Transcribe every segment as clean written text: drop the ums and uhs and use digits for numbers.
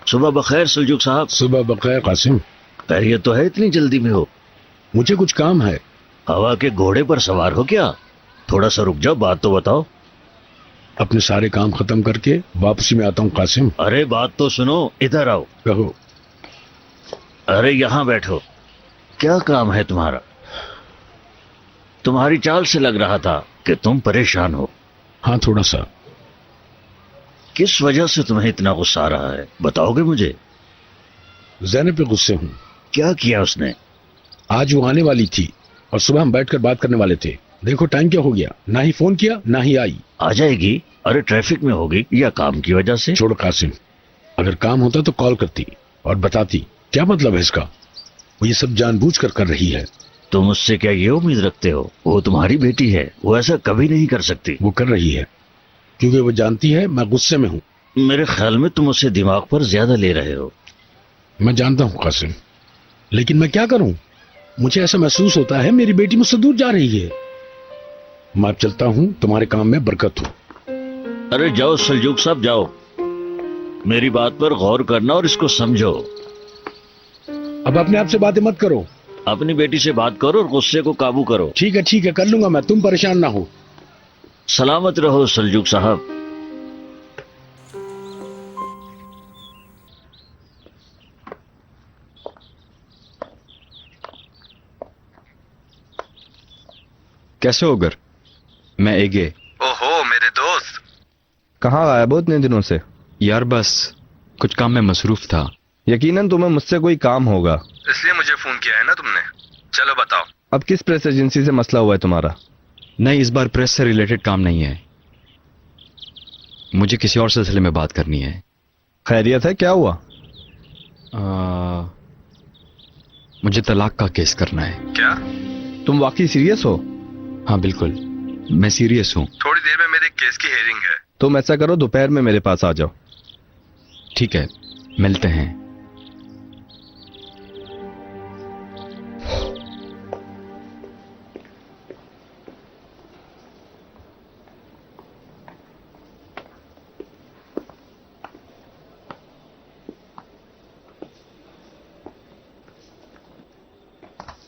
सुबह बखैर सुलझुक साहब। सुबह बखैर कासिम। खैरियत तो है, इतनी जल्दी में हो? मुझे कुछ काम है। हवा के घोड़े पर सवार हो क्या? थोड़ा सा रुक जाओ, बात तो बताओ। अपने सारे काम खत्म करके वापसी में आता हूँ कासिम। अरे बात तो सुनो, इधर आओ। कहो। अरे यहाँ बैठो। क्या काम है तुम्हारा? तुम्हारी चाल से लग रहा था कि तुम परेशान हो। हाँ, थोड़ा सा। किस वजह से तुम्हें इतना गुस्सा आ रहा है, बताओगे मुझे? ज़ैनब पे गुस्से हूँ। क्या किया उसने? आज वो आने वाली थी और सुबह हम बैठकर बात करने वाले थे। देखो टाइम क्या हो गया, ना ही फोन किया ना ही आई। आ जाएगी। अरे ट्रैफिक में होगी या काम की वजह से? छोड़ो कासिम, अगर काम होता तो कॉल करती और बताती। क्या मतलब है इसका? वो ये सब जानबूझकर कर रही है। तुम उससे क्या ये उम्मीद रखते हो? वो तुम्हारी बेटी है, वो ऐसा कभी नहीं कर सकती। वो कर रही है क्योंकि वो जानती है मैं गुस्से में हूँ। मेरे ख्याल में तुम उसे दिमाग पर ज्यादा ले रहे हो। मैं जानता हूँ कासिम, लेकिन मैं क्या करूं? मुझे ऐसा महसूस होता है मेरी बेटी मुझसे दूर जा रही है। मैं अब चलता हूं, तुम्हारे काम में बरकत हो। अरे जाओ सुलझुक साहब, जाओ। मेरी बात पर गौर करना और इसको समझो। अब अपने आप से बातें मत करो। अपनी बेटी से बात करो और गुस्से को काबू करो। ठीक है कर लूंगा मैं, तुम परेशान ना हो। सलामत रहो सुलझुक साहब। कैसे हो गर? मैं एगे। ओहो मेरे दोस्त, कहाँ गायब हो इतने दिनों से? यार बस कुछ काम में मसरूफ था। यकीनन तुम्हें मुझसे कोई काम होगा, इसलिए मुझे फोन किया है ना तुमने। चलो बताओ। अब किस प्रेस एजेंसी से मसला हुआ है तुम्हारा? नहीं, इस बार प्रेस से रिलेटेड काम नहीं है। मुझे किसी और सिलसिले में बात करनी है। खैरियत है, क्या हुआ? मुझे तलाक का केस करना है। क्या? तुम वाकई सीरियस हो? हाँ बिल्कुल, मैं सीरियस हूँ। थोड़ी देर में मेरे केस की हेयरिंग है। तुम ऐसा करो, दोपहर में मेरे पास आ जाओ। ठीक है, मिलते हैं।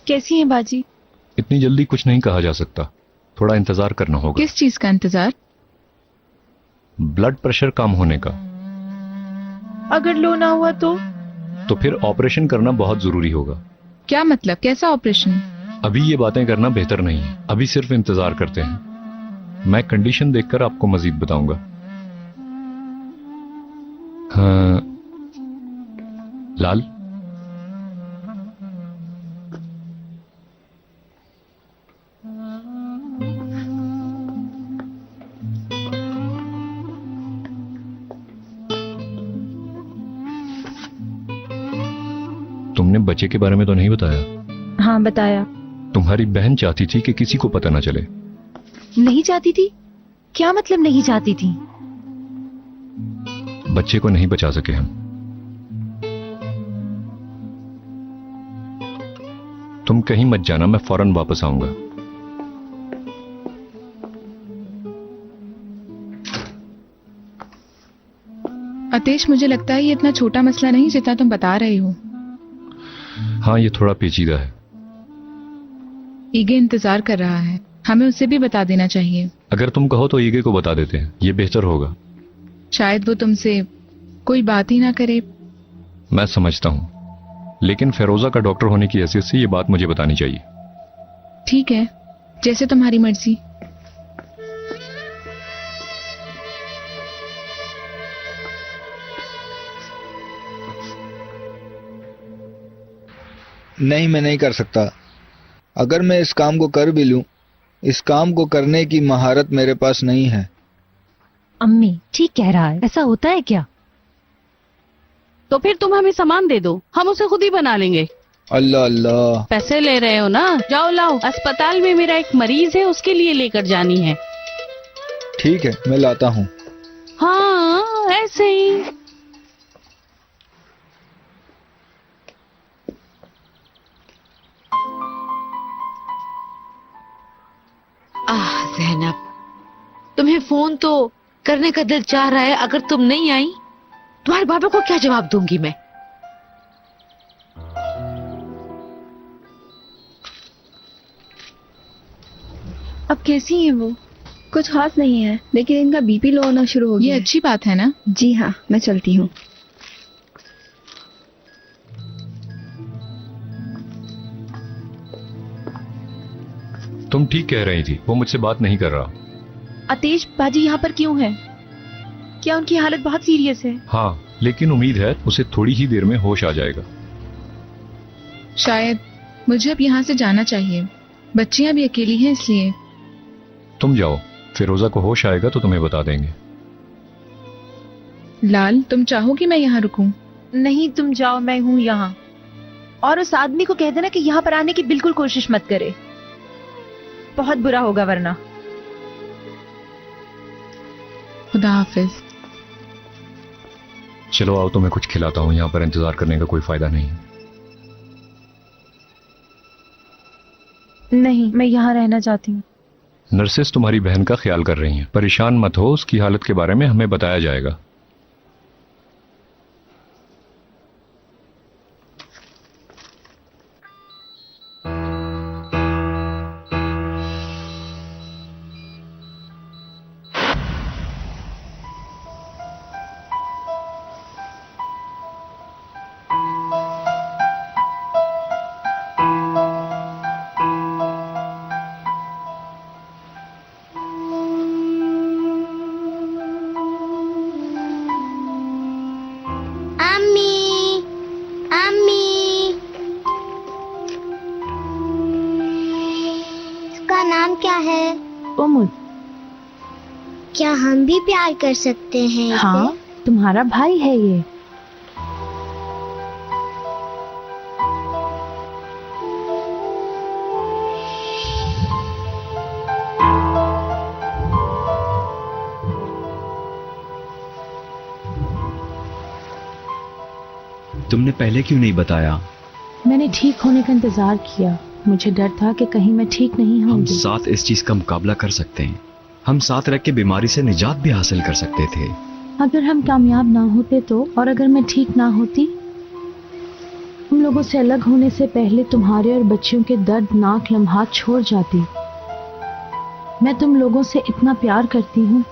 कैसी हैं बाजी? इतनी जल्दी कुछ नहीं कहा जा सकता, थोड़ा इंतजार करना होगा। किस चीज का इंतजार? ब्लड प्रेशर कम होने का। अगर लो ना हुआ तो फिर ऑपरेशन करना बहुत जरूरी होगा। क्या मतलब, कैसा ऑपरेशन? अभी ये बातें करना बेहतर नहीं है, अभी सिर्फ इंतजार करते हैं। मैं कंडीशन देखकर आपको मजीद बताऊंगा। हाँ लाल, तुमने बच्चे के बारे में तो नहीं बताया? हाँ बताया। तुम्हारी बहन चाहती थी कि किसी को पता ना चले। नहीं चाहती थी? क्या मतलब नहीं चाहती थी? बच्चे को नहीं बचा सके हम। तुम कहीं मत जाना, मैं फौरन वापस आऊंगा। अतेश, मुझे लगता है ये इतना छोटा मसला नहीं जितना तुम बता रहे हो। हाँ, ये थोड़ा पेचीदा है। ईगे इंतजार कर रहा है, हमें उसे भी बता देना चाहिए। अगर तुम कहो तो ईगे को बता देते हैं, ये बेहतर होगा। शायद वो तुमसे कोई बात ही ना करे। मैं समझता हूं, लेकिन फेरोजा का डॉक्टर होने की हैसियत से ये बात मुझे बतानी चाहिए। ठीक है, जैसे तुम्हारी मर्जी। नहीं, मैं नहीं कर सकता। अगर मैं इस काम को कर भी लूं, इस काम को करने की महारत मेरे पास नहीं है। अम्मी ठीक कह रहा है, ऐसा होता है क्या? तो फिर तुम हमें सामान दे दो, हम उसे खुद ही बना लेंगे। अल्लाह अल्लाह। पैसे ले रहे हो ना, जाओ लाओ। अस्पताल में मेरा एक मरीज है, उसके लिए लेकर जानी है। ठीक है, मैं लाता हूँ। हाँ ऐसे ही। ज़ैनब, तुम्हें फोन तो करने का दिल चाह रहा है। अगर तुम नहीं आई तुम्हारे बाबा को क्या जवाब दूंगी मैं? अब कैसी हैं वो? कुछ खास नहीं है, लेकिन इनका बीपी लो होना शुरू हो गया। ये अच्छी बात है ना? जी हाँ, मैं चलती हूँ। तुम ठीक कह रही थी, वो मुझसे बात नहीं कर रहा। आतिश बाजी यहाँ पर क्यों है? क्या उनकी हालत बहुत सीरियस है? हाँ, लेकिन उम्मीद है उसे थोड़ी ही देर में होश आ जाएगा। शायद मुझे अब यहाँ से जाना चाहिए, बच्चियां भी अकेली हैं इसलिए। तुम जाओ, फिरोजा को होश आएगा तो तुम्हें बता देंगे। लाल, तुम चाहो कि मैं यहाँ रुकूं? नहीं, तुम जाओ, मैं हूँ यहाँ। और उस आदमी को कह देना कि यहाँ पर आने की बिल्कुल कोशिश मत करे, बहुत बुरा होगा वरना। खुदा हाफिज। चलो आओ, तुम्हें कुछ खिलाता हूँ, यहाँ पर इंतजार करने का कोई फायदा नहीं। नहीं, मैं यहाँ रहना चाहती हूँ। नर्सेस तुम्हारी बहन का ख्याल कर रही हैं, परेशान मत हो, उसकी हालत के बारे में हमें बताया जाएगा। नाम क्या है? उमुद। क्या हम भी प्यार कर सकते हैं? हाँ, तुम्हारा भाई है ये। तुमने पहले क्यों नहीं बताया? मैंने ठीक होने का इंतजार किया, मुझे डर था कि कहीं मैं ठीक नहीं हम होंगी। साथ इस चीज का मुकाबला कर सकते हैं, हम साथ रह के बीमारी से निजात भी हासिल कर सकते थे। अगर हम कामयाब ना होते तो, और अगर मैं ठीक ना होती, हम लोगों से अलग होने से पहले तुम्हारे और बच्चियों के दर्दनाक लम्हात छोड़ जाती। मैं तुम लोगों से इतना प्यार करती हूँ।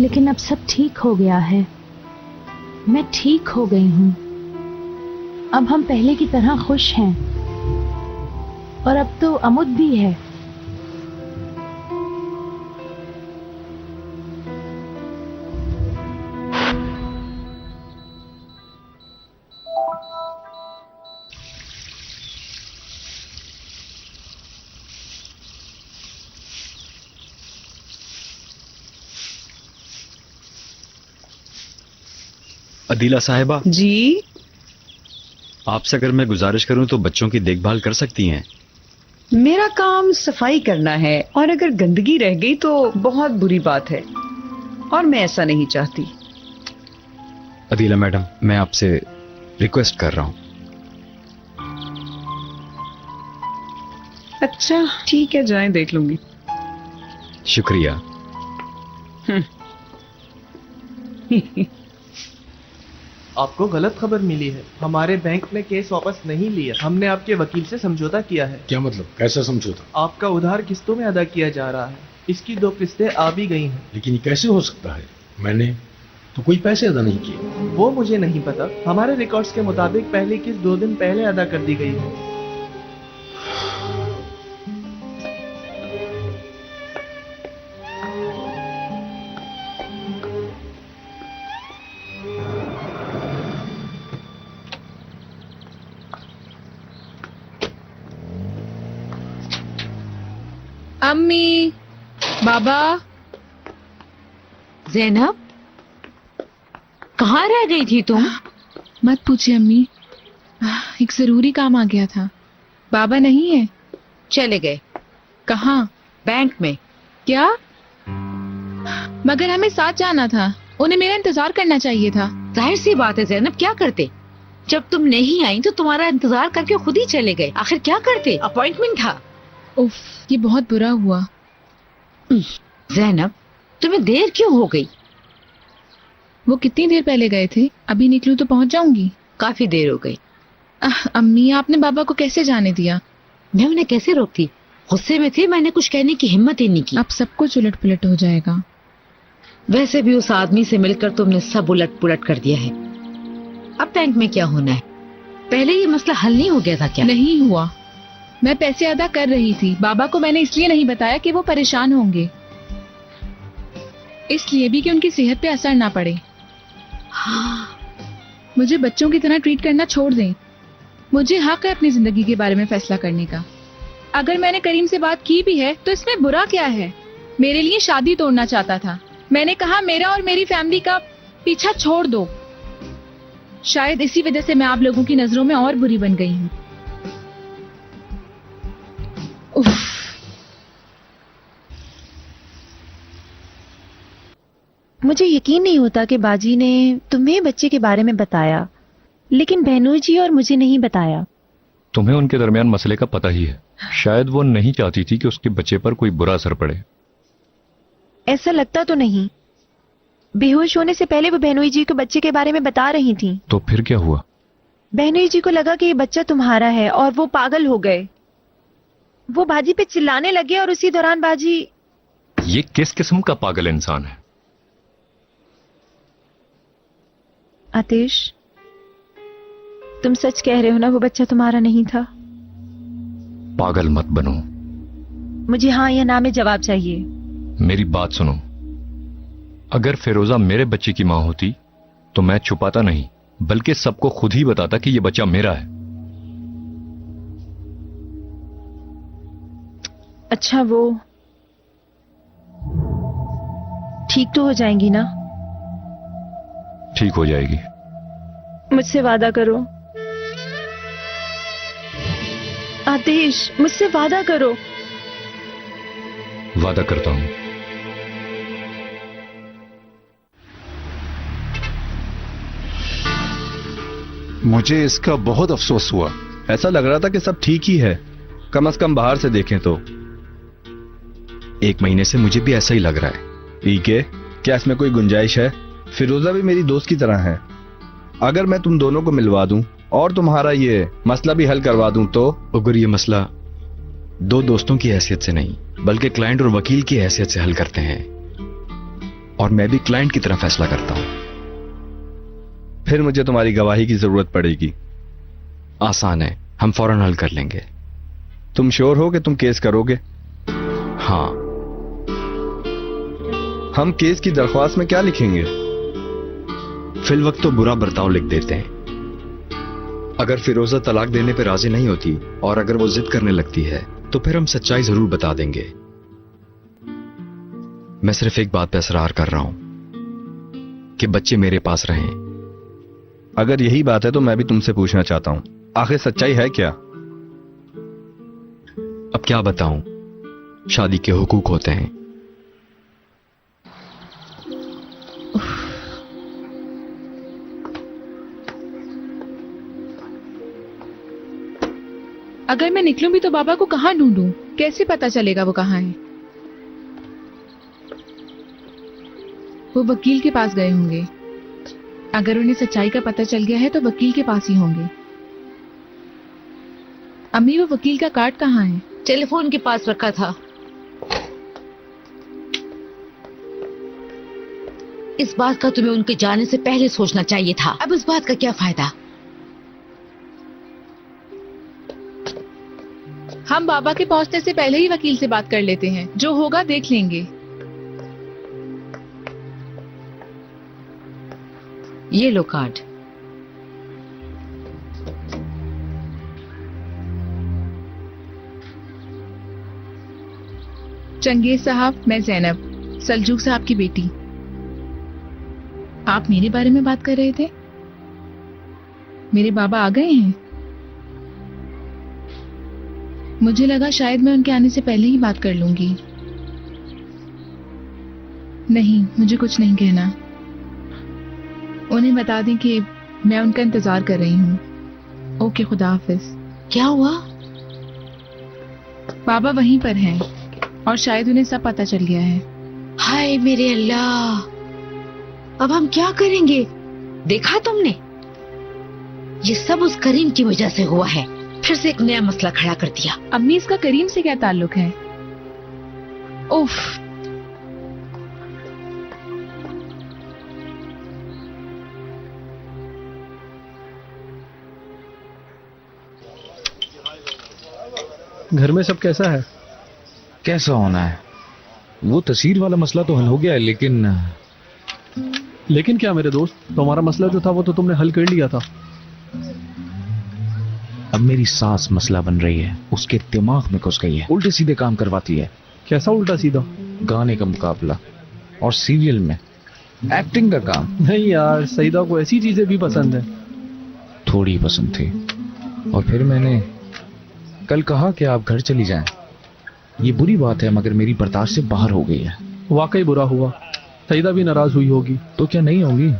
लेकिन अब सब ठीक हो गया है, मैं ठीक हो गई हूँ। अब हम पहले की तरह खुश हैं, और अब तो अमुद भी है। अदीला साहिबा जी, आपसे अगर मैं गुजारिश करूं तो बच्चों की देखभाल कर सकती हैं? मेरा काम सफाई करना है, और अगर गंदगी रह गई तो बहुत बुरी बात है, और मैं ऐसा नहीं चाहती। अदीला मैडम, मैं आपसे रिक्वेस्ट कर रहा हूं। अच्छा ठीक है, जाएं, देख लूंगी। शुक्रिया। आपको गलत खबर मिली है, हमारे बैंक ने केस वापस नहीं लिया। हमने आपके वकील से समझौता किया है। क्या मतलब? कैसा समझौता? आपका उधार किस्तों में अदा किया जा रहा है। इसकी 2 किस्तें आ भी गई हैं। लेकिन ये कैसे हो सकता है? मैंने तो कोई पैसे अदा नहीं किए। वो मुझे नहीं पता, हमारे रिकॉर्ड्स के मुताबिक पहली किस्त 2 दिन पहले अदा कर दी गई है। अम्मी, बाबा। ज़ैनब, कहाँ रह गई थी तुम? मत पूछिए अम्मी, एक जरूरी काम आ गया था। बाबा नहीं है। चले गए। कहाँ? बैंक में। क्या? मगर हमें साथ जाना था, उन्हें मेरा इंतजार करना चाहिए था। जाहिर सी बात है जैनब, क्या करते? जब तुम नहीं आई तो तुम्हारा इंतजार करके खुद ही चले गए। आखिर क्या करते? अपॉइंटमेंट था। उफ, ये बहुत बुरा हुआ। जैनब, तुम्हें देर क्यों हो गई? वो कितनी देर पहले गए थे? अभी निकलूं तो पहुंच जाऊंगी। काफी देर हो गई। अम्मी, आपने बाबा को कैसे जाने दिया? मैं उन्हें कैसे रोकती? गुस्से में थी, मैंने कुछ कहने की हिम्मत ही नहीं की। अब सब कुछ उलट पुलट हो जाएगा। वैसे भी उस आदमी से मिलकर तुमने सब उलट पुलट कर दिया है। अब बैंक में क्या होना है? पहले ये मसला हल नहीं हो गया था क्या? नहीं हुआ। मैं पैसे अदा कर रही थी। बाबा को मैंने इसलिए नहीं बताया कि वो परेशान होंगे, इसलिए भी कि उनकी सेहत पे असर ना पड़े। मुझे बच्चों की तरह ट्रीट करना छोड़ दें। मुझे हक है अपनी जिंदगी के बारे में फैसला करने का। अगर मैंने करीम से बात की भी है तो इसमें बुरा क्या है? मेरे लिए शादी तोड़ना चाहता था। मैंने कहा मेरा और मेरी फैमिली का पीछा छोड़ दो। शायद इसी वजह से मैं आप लोगों की नजरों में और बुरी बन गई हूँ। मुझे यकीन नहीं होता कि बाजी ने तुम्हें बच्चे के बारे में बताया, लेकिन बहनोई जी और मुझे नहीं बताया। तुम्हें उनके दरमियान मसले का पता ही है। शायद वो नहीं चाहती थी कि उसके बच्चे पर कोई बुरा असर पड़े। ऐसा लगता तो नहीं। बेहोश होने से पहले वो बहनोई जी को बच्चे के बारे में बता रही थी। तो फिर क्या हुआ? बहनोई जी को लगा कि ये बच्चा तुम्हारा है और वो पागल हो गए। वो बाजी पे चिल्लाने लगे और उसी दौरान बाजी। ये किस किस्म का पागल इंसान है? आतिश, तुम सच कह रहे हो ना, वो बच्चा तुम्हारा नहीं था? पागल मत बनो। मुझे हाँ या ना में जवाब चाहिए। मेरी बात सुनो। अगर फिरोजा मेरे बच्चे की मां होती तो मैं छुपाता नहीं, बल्कि सबको खुद ही बताता कि ये बच्चा मेरा है। अच्छा, वो ठीक तो हो जाएंगी ना? ठीक हो जाएगी। मुझसे वादा करो आतिश, मुझसे वादा करो। वादा करता हूं। मुझे इसका बहुत अफसोस हुआ। ऐसा लग रहा था कि सब ठीक ही है, कम से कम बाहर से देखें तो। 1 महीने से मुझे भी ऐसा ही लग रहा है। ठीक है, क्या इसमें कोई गुंजाइश है? फिरोजा भी मेरी दोस्त की तरह है। अगर मैं तुम दोनों को मिलवा दूं और तुम्हारा ये मसला भी हल करवा दूं तो? अगर ये मसला 2 दोस्तों की हैसियत से नहीं, बल्कि क्लाइंट और वकील की हैसियत से हल करते हैं, और मैं भी क्लाइंट की तरह फैसला करता हूं, फिर मुझे तुम्हारी गवाही की जरूरत पड़ेगी। आसान है, हम फौरन हल कर लेंगे। तुम श्योर हो कि तुम केस करोगे? हाँ। हम केस की दरख्वास्त में क्या लिखेंगे? फिल वक्त तो बुरा बर्ताव लिख देते हैं। अगर फिरोजा तलाक देने पर राजी नहीं होती और अगर वो जिद करने लगती है तो फिर हम सच्चाई जरूर बता देंगे। मैं सिर्फ एक बात पे इसरार कर रहा हूं कि बच्चे मेरे पास रहें। अगर यही बात है तो मैं भी तुमसे पूछना चाहता हूं, आखिर सच्चाई है क्या? अब क्या बताऊं, शादी के हुकूक होते हैं। अगर मैं निकलूं भी तो बाबा को कहाँ ढूंढूं? कैसे पता चलेगा वो कहाँ है? वो वकील के पास गए होंगे। अगर उन्हें सच्चाई का पता चल गया है तो वकील के पास ही होंगे। अम्मी, वो वकील का कार्ड कहाँ है? टेलीफोन के पास रखा था। इस बात का तुम्हें उनके जाने से पहले सोचना चाहिए था। अब इस बात का क्या फायदा? हम बाबा के पहुंचने से पहले ही वकील से बात कर लेते हैं। जो होगा देख लेंगे। ये लो कार्ड। चंगेज साहब, मैं जैनब, सलजूक साहब की बेटी। आप मेरे बारे में बात कर रहे थे? मेरे बाबा आ गए हैं? मुझे लगा शायद मैं उनके आने से पहले ही बात कर लूंगी। नहीं, मुझे कुछ नहीं कहना। उन्हें बता दें कि मैं उनका इंतजार कर रही हूँ। ओके, खुदा हाफिज। क्या हुआ? बाबा वहीं पर हैं और शायद उन्हें सब पता चल गया है। हाय मेरे अल्लाह, अब हम क्या करेंगे? देखा तुमने, ये सब उस करीम की वजह से हुआ है। फिर से एक नया मसला खड़ा कर दिया। अम्मी, इसका करीम से क्या ताल्लुक है? उफ, घर में सब कैसा है? कैसा होना है? वो तस्वीर वाला मसला तो हल हो गया है, लेकिन क्या मेरे दोस्त, तुम्हारा मसला जो था वो तो तुमने हल कर लिया था। अब मेरी सास मसला बन रही है। उसके दिमाग में घुस गई है, उल्टे सीधे काम करवाती है। कैसा उल्टा सीधा? गाने का मुकाबला और सीरियल में एक्टिंग का काम। नहीं यार, सईदा को ऐसी चीजें भी पसंद है। थोड़ी पसंद थी, और फिर मैंने कल कहा कि आप घर चली जाएं। ये बुरी बात है, मगर मेरी बर्दाश्त से बाहर हो गई है। वाकई बुरा हुआ। सईदा भी नाराज हुई होगी। तो क्या नहीं होगी?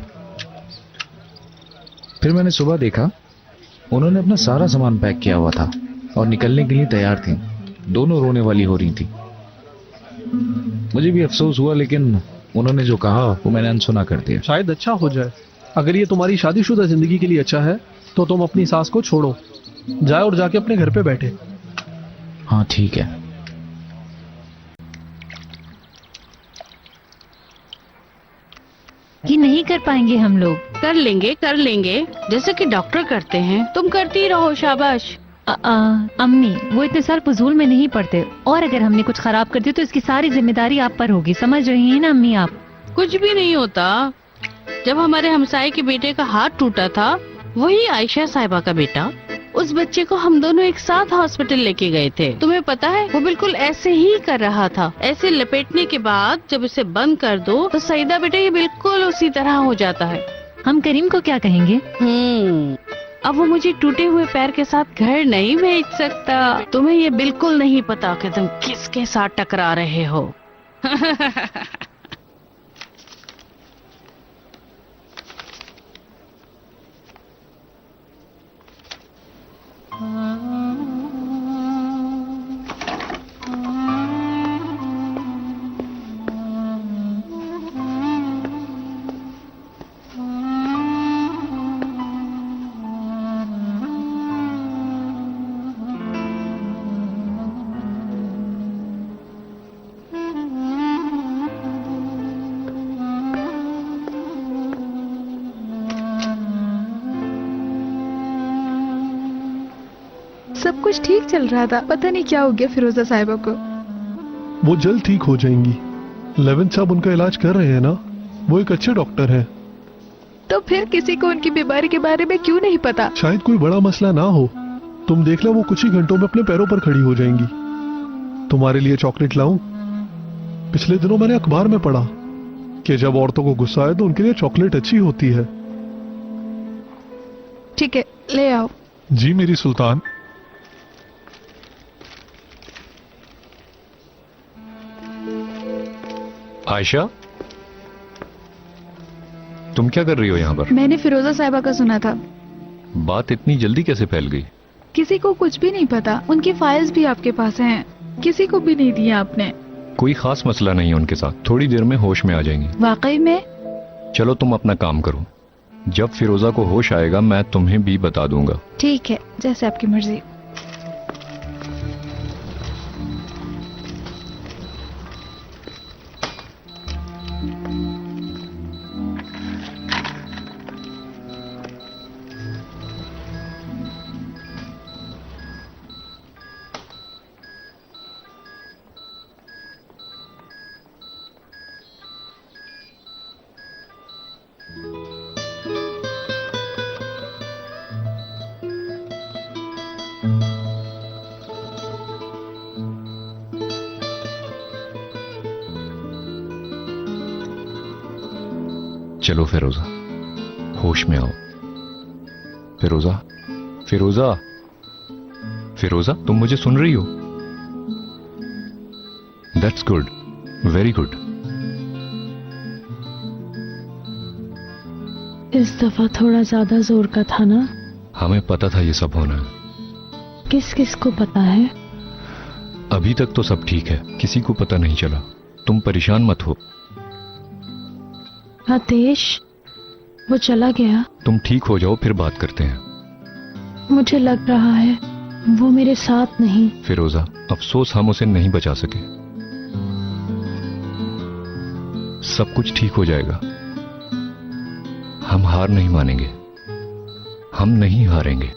फिर मैंने सुबह देखा उन्होंने अपना सारा सामान पैक किया हुआ था और निकलने के लिए तैयार थी। दोनों रोने वाली हो रही थी। मुझे भी अफसोस हुआ, लेकिन उन्होंने जो कहा वो मैंने अनसुना कर दिया। शायद अच्छा हो जाए। अगर ये तुम्हारी शादीशुदा जिंदगी के लिए अच्छा है तो तुम अपनी सास को छोड़ो, जाए और जाके अपने घर पे बैठे। हाँ ठीक है। ये नहीं कर पाएंगे हम लोग। कर लेंगे जैसे कि डॉक्टर करते हैं। तुम करती रहो, शाबाश। अम्मी, वो इतने साल फजूल में नहीं पड़ते, और अगर हमने कुछ खराब कर दिया तो इसकी सारी जिम्मेदारी आप पर होगी। समझ रही हैं ना अम्मी आप? कुछ भी नहीं होता। जब हमारे हमसाये के बेटे का हाथ टूटा था, वही आयशा साहिबा का बेटा, उस बच्चे को हम दोनों एक साथ हॉस्पिटल लेके गए थे। तुम्हें पता है, वो बिल्कुल ऐसे ही कर रहा था। ऐसे लपेटने के बाद जब इसे बंद कर दो तो सईदा बेटा ये बिल्कुल उसी तरह हो जाता है। हम करीम को क्या कहेंगे? अब वो मुझे टूटे हुए पैर के साथ घर नहीं भेज सकता। तुम्हें ये बिल्कुल नहीं पता कि तुम किसके साथ टकरा रहे हो। सब कुछ ठीक चल रहा था, पता नहीं क्या हो गया फिरोजा साहिबा को। वो जल्द ठीक हो जाएंगी। लेविन साहब उनका इलाज कर रहे हैं ना, वो एक अच्छे डॉक्टर हैं। तो फिर किसी को उनकी बीमारी के बारे में क्यों नहीं पता? शायद कोई बड़ा मसला ना हो। तुम देख लो, वो कुछ ही घंटों में अपने पैरों पर खड़ी हो जाएंगी। तुम्हारे लिए चॉकलेट लाऊं? पिछले दिनों मैंने अखबार में पढ़ा कि जब औरतों को गुस्सा आए तो उनके लिए चॉकलेट अच्छी होती है। ठीक है, ले आओ। जी मेरी सुल्तान। आयशा, तुम क्या कर रही हो यहाँ पर? मैंने फिरोजा साहिबा का सुना था। बात इतनी जल्दी कैसे फैल गई? किसी को कुछ भी नहीं पता। उनकी फाइल्स भी आपके पास हैं, किसी को भी नहीं दिया आपने। कोई खास मसला नहीं है उनके साथ, थोड़ी देर में होश में आ जाएंगी। वाकई में? चलो तुम अपना काम करो, जब फिरोजा को होश आएगा मैं तुम्हें भी बता दूंगा। ठीक है, जैसे आपकी मर्जी। चलो फिरोजा, होश में आओ। फिरोजा, फिरोजा, फिरोजा, तुम मुझे सुन रही हो? That's good, very good. इस दफा थोड़ा ज्यादा जोर का था ना? हमें पता था ये सब होना। किस किस को पता है? अभी तक तो सब ठीक है, किसी को पता नहीं चला। तुम परेशान मत हो। आदेश, वो चला गया। तुम ठीक हो जाओ फिर बात करते हैं। मुझे लग रहा है वो मेरे साथ नहीं। फिरोजा, अफसोस हम उसे नहीं बचा सके। सब कुछ ठीक हो जाएगा। हम हार नहीं मानेंगे, हम नहीं हारेंगे।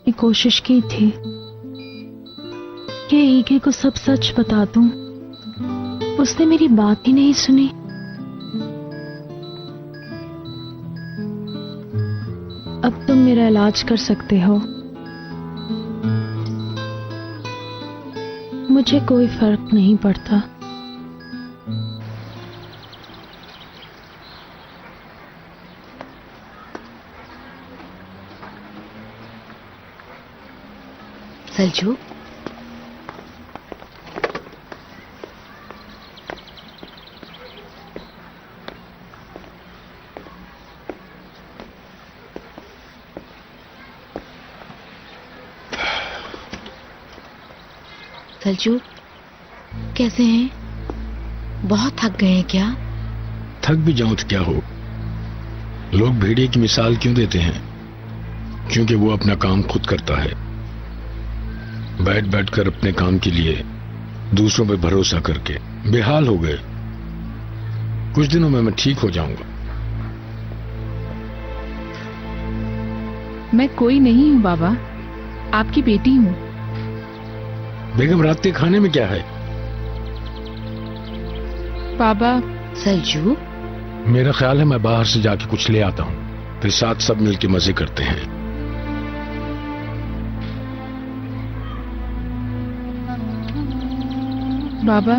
ये कोशिश की थी कि ईगे को सब सच बता दूं। उसने मेरी बात ही नहीं सुनी। अब तुम मेरा इलाज कर सकते हो। मुझे कोई फर्क नहीं पड़ता। सलजू, सलजू, कैसे हैं? बहुत थक गए हैं क्या? थक भी जाऊं तो क्या हो। लोग भेड़िए की मिसाल क्यों देते हैं? क्योंकि वो अपना काम खुद करता है। बैठ बैठ कर अपने काम के लिए दूसरों पे भरोसा करके बेहाल हो गए। कुछ दिनों में मैं ठीक हो जाऊंगा। मैं कोई नहीं हूँ बाबा, आपकी बेटी हूँ। बेगम, रात के खाने में क्या है? बाबा। सलजू, मेरा ख्याल है मैं बाहर से जाके कुछ ले आता हूँ, फिर साथ सब मिलके मजे करते हैं। बाबा,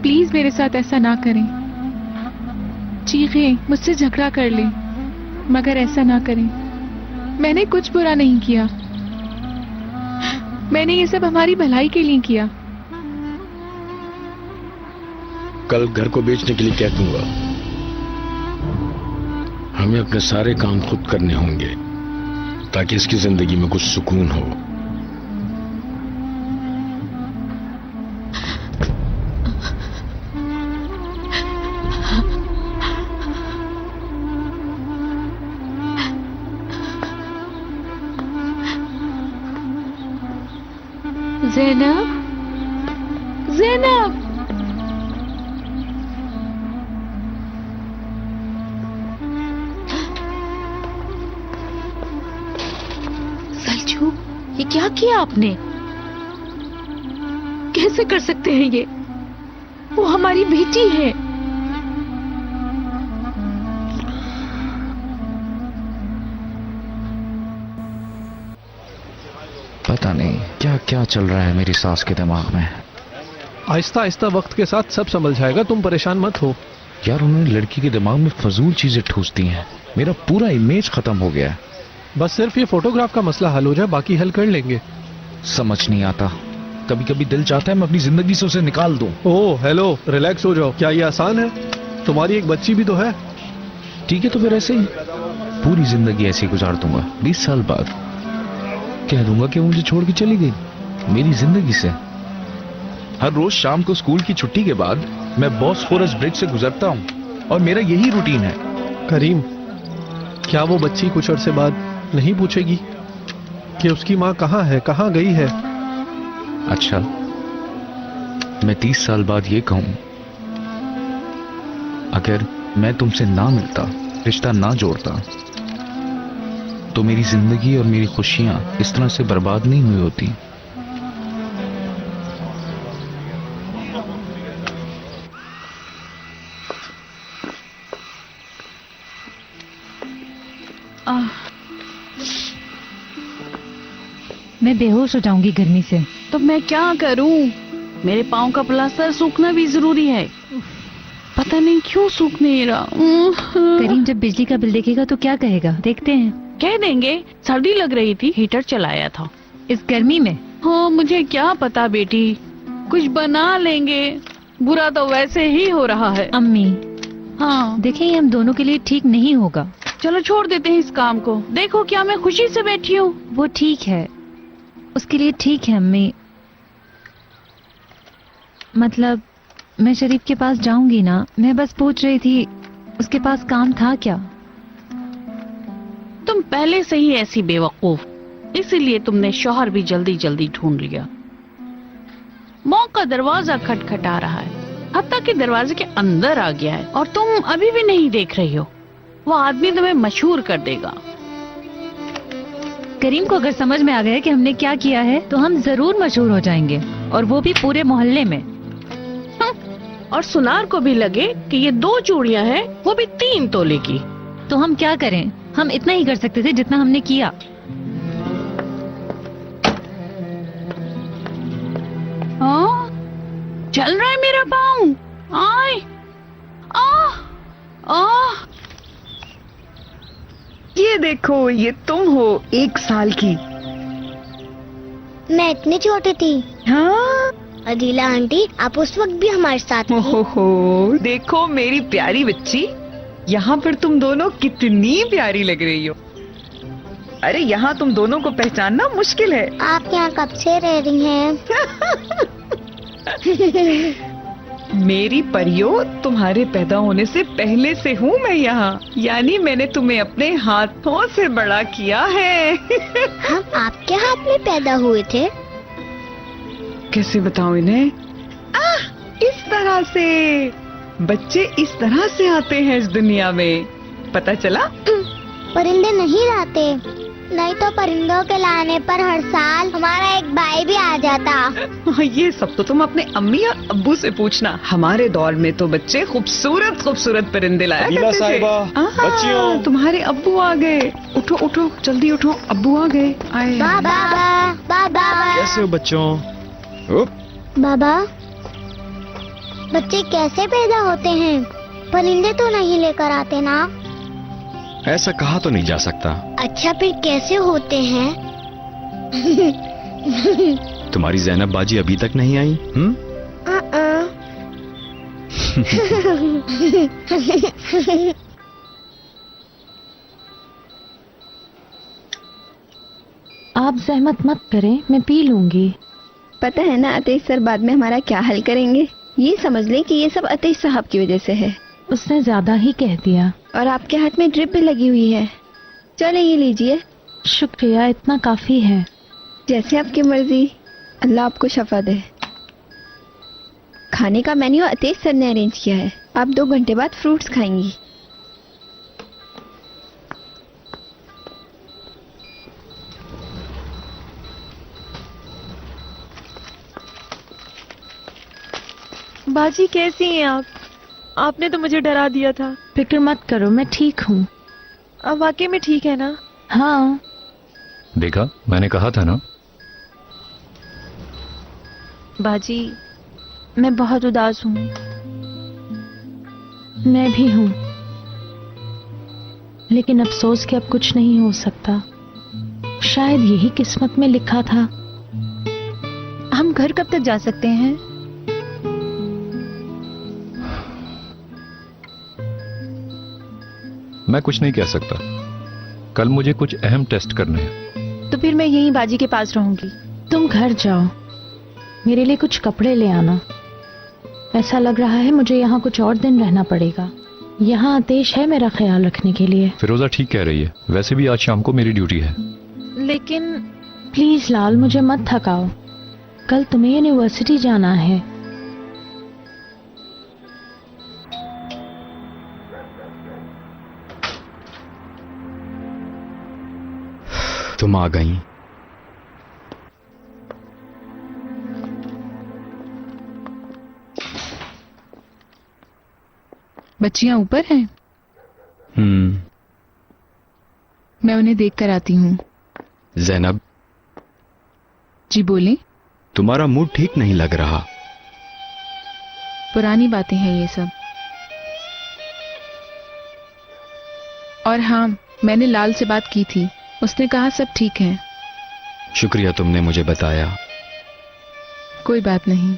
प्लीज मेरे साथ ऐसा ना करें। चीखें, मुझसे झगड़ा कर लें, मगर ऐसा ना करें। मैंने कुछ बुरा नहीं किया। मैंने ये सब हमारी भलाई के लिए किया। कल घर को बेचने के लिए कह दूंगा। हमें अपने सारे काम खुद करने होंगे ताकि इसकी जिंदगी में कुछ सुकून हो। ज़ैनब, ज़ैनब, सलजू, ये क्या किया आपने? कैसे कर सकते हैं ये? वो हमारी बेटी है। पता नहीं क्या क्या चल रहा है मेरी सास के दिमाग में। आहिस्ता आहिस्ता वक्त के साथ सब समझ जाएगा, तुम परेशान मत हो। यार, उन्होंने लड़की के दिमाग में फजूल चीजें ठूस दी हैं। मेरा पूरा इमेज खत्म हो गया है। बस सिर्फ ये फोटोग्राफ का मसला हल हो जाए, बाकी हल कर लेंगे। समझ नहीं आता। कभी कभी दिल चाहता है मैं अपनी जिंदगी से उसे निकाल दूं। ओह हेलो, रिलैक्स हो जाओ। क्या ये आसान है? तुम्हारी एक बच्ची भी तो है। ठीक है, तो फिर ऐसे ही पूरी जिंदगी ऐसे ही गुजार दूंगा। 20 साल बाद कह दूंगा कि वो मुझे छोड़ के चली गई मेरी जिंदगी से। हर रोज शाम को स्कूल की छुट्टी के बाद मैं बॉस्फोरस ब्रिज से गुजरता हूँ और मेरा यही रूटीन है। करीम, क्या वो बच्ची कुछ अरसे बाद नहीं पूछेगी कि उसकी माँ कहाँ है, कहाँ गई है? अच्छा, मैं 30 साल बाद ये कहूं, अगर मैं तुमसे ना मिलता, रिश्ता ना जोड़ता, तो मेरी जिंदगी और मेरी खुशियां इस तरह से बर्बाद नहीं हुई होती। मैं बेहोश हो जाऊंगी गर्मी से। तो मैं क्या करूं? मेरे पाँव का प्लास्टर सूखना भी जरूरी है। पता नहीं क्यों सूख नहीं रहा। करीम जब बिजली का बिल देखेगा तो क्या कहेगा? देखते हैं। कह देंगे सर्दी लग रही थी, हीटर चलाया था। इस गर्मी में? हाँ, मुझे क्या पता बेटी, कुछ बना लेंगे। बुरा तो वैसे ही हो रहा है। अम्मी, हाँ देखिए ये हम दोनों के लिए ठीक नहीं होगा। चलो छोड़ देते हैं इस काम को। देखो क्या मैं खुशी से बैठी हूँ। वो ठीक है, उसके लिए ठीक है अम्मी। मतलब मैं शरीफ के पास जाऊंगी ना, मैं बस पूछ रही थी उसके पास काम था क्या? तुम पहले से ही ऐसी बेवकूफ, इसीलिए तुमने शौहर भी जल्दी जल्दी ढूंढ लिया। मौका दरवाजा खटखटा रहा है, हत्ता कि दरवाजे के अंदर आ गया है और तुम अभी भी नहीं देख रही हो। वो आदमी तुम्हें मशहूर कर देगा। करीम को अगर समझ में आ गया कि हमने क्या किया है तो हम जरूर मशहूर हो जाएंगे, और वो भी पूरे मोहल्ले में। और सुनार को भी लगे कि ये 2 चूड़ियां हैं, वो भी 3 तोले की। तो हम क्या करें? हम इतना ही कर सकते थे जितना हमने किया। हाँ, चल रहा है मेरा पाँव। आए, ये देखो, ये तुम हो 1 साल की। मैं इतनी छोटी थी। हाँ, अदीला आंटी, आप उस वक्त भी हमारे साथ थी। हो, देखो मेरी प्यारी बच्ची, यहाँ पर तुम दोनों कितनी प्यारी लग रही हो। अरे यहाँ तुम दोनों को पहचानना मुश्किल है। आप यहाँ कब से रह रही हैं? मेरी परियों, तुम्हारे पैदा होने से पहले से हूँ मैं यहाँ। यानी मैंने तुम्हें अपने हाथों से बड़ा किया है। हम आपके हाथ में पैदा हुए थे? कैसे बताऊं इन्हें? इस तरह से बच्चे इस तरह से आते हैं इस दुनिया में, पता चला? परिंदे नहीं लाते, नहीं तो परिंदों के लाने पर हर साल हमारा एक भाई भी आ जाता। ये सब तो तुम अपने अम्मी और अब्बू से पूछना। हमारे दौर में तो बच्चे खूबसूरत खूबसूरत परिंदे लाया करते थे। बच्चियों, तुम्हारे अब्बू आ गए। उठो उठो, जल्दी उठो, अब्बू आ गए। आए। बाबा, बाबा। कैसे हो बच्चों? बाबा, बच्चे कैसे पैदा होते हैं? परिंदे तो नहीं लेकर आते ना? ऐसा कहा तो नहीं जा सकता। अच्छा, फिर कैसे होते हैं? तुम्हारी जैनब बाजी अभी तक नहीं आई? आप जहमत मत करें, मैं पी लूंगी। पता है ना अतीश सर बाद में हमारा क्या हल करेंगे? ये समझ लें कि ये सब अतीश साहब की वजह से है। उसने ज्यादा ही कह दिया। और आपके हाथ में ड्रिप भी लगी हुई है। चले ये लीजिए। शुक्रिया, इतना काफी है। जैसे आपकी मर्जी, अल्लाह आपको शफा दे। खाने का मेन्यू अतीश सर ने अरेंज किया है। आप 2 घंटे बाद फ्रूट्स खाएंगी। बाजी कैसी हैं आप? आपने तो मुझे डरा दिया था। फिक्र मत करो, मैं ठीक हूँ। अब वाकई में ठीक है ना? हाँ। देखा, मैंने कहा था ना। बाजी, मैं बहुत उदास हूँ। मैं भी हूँ, लेकिन अफसोस कि अब कुछ नहीं हो सकता। शायद यही किस्मत में लिखा था। हम घर कब तक जा सकते हैं? मैं कुछ नहीं कह सकता। कल मुझे कुछ अहम टेस्ट करने हैं। तो फिर मैं यहीं बाजी के पास रहूंगी। तुम घर जाओ, मेरे लिए कुछ कपड़े ले आना। ऐसा लग रहा है मुझे यहाँ कुछ और दिन रहना पड़ेगा। यहाँ आतेश है मेरा ख्याल रखने के लिए। फिरोजा ठीक कह रही है। वैसे भी आज शाम को मेरी ड्यूटी है। लेकिन प्लीज लाल, मुझे मत थकाओ। कल तुम्हें यूनिवर्सिटी जाना है। तुम आ गई। बच्चियां ऊपर हैं। मैं उन्हें देख कर आती हूँ। जैनब, जी बोले। तुम्हारा मूड ठीक नहीं लग रहा। पुरानी बातें हैं ये सब। और हाँ, मैंने लाल से बात की थी, उसने कहा सब ठीक है। शुक्रिया तुमने मुझे बताया। कोई बात नहीं।